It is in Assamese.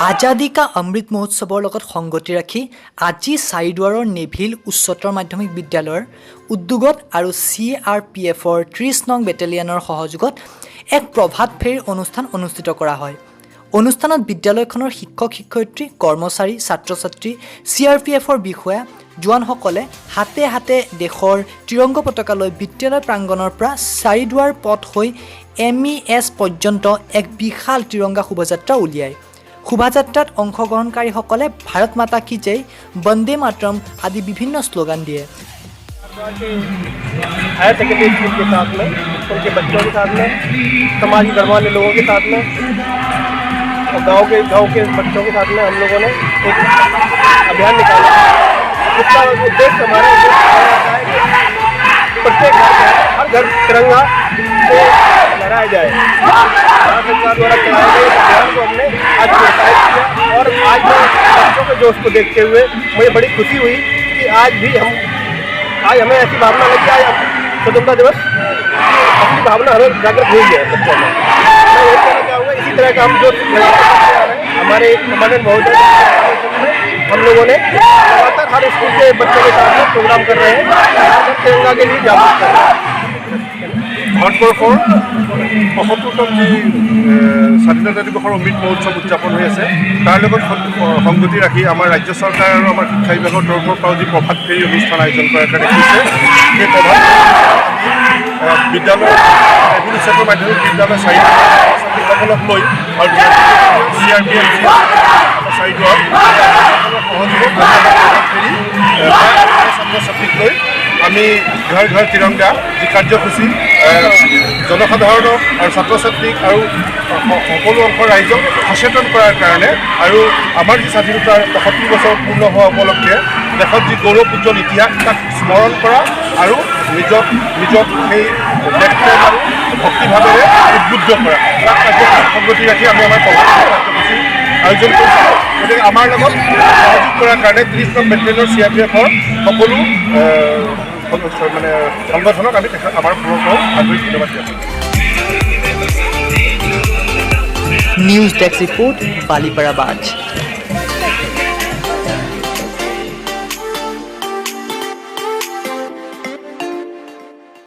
আজাদী কা অমৃত মহোৎসৱৰ লগত সংগতি ৰাখি আজি চাৰিদুৱাৰৰ নেভিল উচ্চতৰ মাধ্যমিক বিদ্যালয়ৰ উদ্যোগত আৰু CRPFৰ 30 নং বেটেলিয়নৰ সহযোগত এক প্ৰভাত ফেৰীৰ অনুষ্ঠান অনুষ্ঠিত কৰা হয়। অনুষ্ঠানত বিদ্যালয়খনৰ শিক্ষক শিক্ষয়িত্ৰী, কৰ্মচাৰী, ছাত্ৰ-ছাত্ৰী, CRPFৰ বিষয়া, জোৱানসকলে হাতে হাতে দেশৰ ত্ৰিৰংগ পতাকা লৈ বিদ্যালয় প্ৰাংগণৰ পৰা চাৰিদুৱাৰ পথ হৈ MES পৰ্যন্ত এক বিশাল ত্ৰিৰংগা শোভাযাত্ৰা উলিয়ায়। শোভাযাত্ৰাত অংশগ্ৰহণকাৰীসকলে ভাৰত মাতা কি জয়, বন্দে মাতৰম আদি বিভিন্ন স্লোগান দিয়ে। हायर सेकेंडरी स्कूल के साथ में, उनके बच्चों के साथ में, समाज के घर वाले लोगों के साथ में और गांव के बच्चों के साथ में हम लोगों ने एक अभियान निकाला। इसका उद्देश्य हमारा प्रत्येक हर घर तिरंगा से लहराया जाए। भारत सरकार द्वारा चलाए गए अभियान को हमने आज प्रोत्साहित किया और आज बच्चों के जोश को देखते हुए मुझे बड़ी खुशी हुई कि आज हमें ऐसी भावना लगी, आज स्वतंत्रता दिवस असली भावना हमें जागृत हुई है बच्चों में। मैं यही कहना चाहूँगा, इसी तरह का हम जो हमारे कमांडेंट महोदय हम लोगों ने लगातार हर स्कूल के बच्चों के साथ में प्रोग्राम कर रहे हैं, तिरंगा के लिए जागरूक कर रहे हैं। ভাৰতবৰ্ষৰ ৭৫তম যি স্বাধীনতা দিৱসৰ অমৃত মহোৎসৱ উদযাপন হৈ আছে, তাৰ লগত সংগতি ৰাখি আমাৰ ৰাজ্য চৰকাৰ আৰু আমাৰ শিক্ষা বিভাগৰ তৰফৰ পৰাও যি প্ৰভাত ফেৰী অনুষ্ঠান আয়োজন কৰাৰ কাৰণে দেখিছে, সেই প্ৰভাত বিদ্যালয় উচ্চতৰ মাধ্যমিক বিদ্যালয় ছাত্ৰীসকলক লৈ আৰু CRPF চাৰিদুৱাৰ সহযোগত প্ৰভাত ফেৰী ছাত্ৰ ছাত্ৰীক লৈ আমি ঘৰ ঘৰ তিৰংগা যি কাৰ্যসূচী জনসাধাৰণক আৰু ছাত্ৰ ছাত্ৰীক আৰু সকলো অংশৰ ৰাইজক সচেতন কৰাৰ কাৰণে আৰু আমাৰ যি স্বাধীনতাৰ ৭৫ বছৰ পূৰ্ণ হোৱা উপলক্ষে দেশত যি গৌৰৱ উজ্জ্বল ইতিহাস তাক স্মৰণ কৰা আৰু নিজক সেই দেশপ্ৰেম আৰু ভক্তিভাৱেৰে উদ্বুদ্ধ কৰা, তাক কাৰ্যসূচী সংগতি ৰাখি আমি আমাৰ কাৰ্যসূচী আয়োজন কৰিছোঁ। গতিকে আমাৰ লগত সহযোগ কৰাৰ কাৰণে 30 নং বেটেলিয়নৰ CRPFৰ সকলো মানে সংগঠনক আমি আমাৰ ফালৰ পৰাও আন্তৰিক ধন্যবাদ দিছোঁ। নিউজ ডেস্ক ৰিপোৰ্ট, বালিপাৰা বাজ।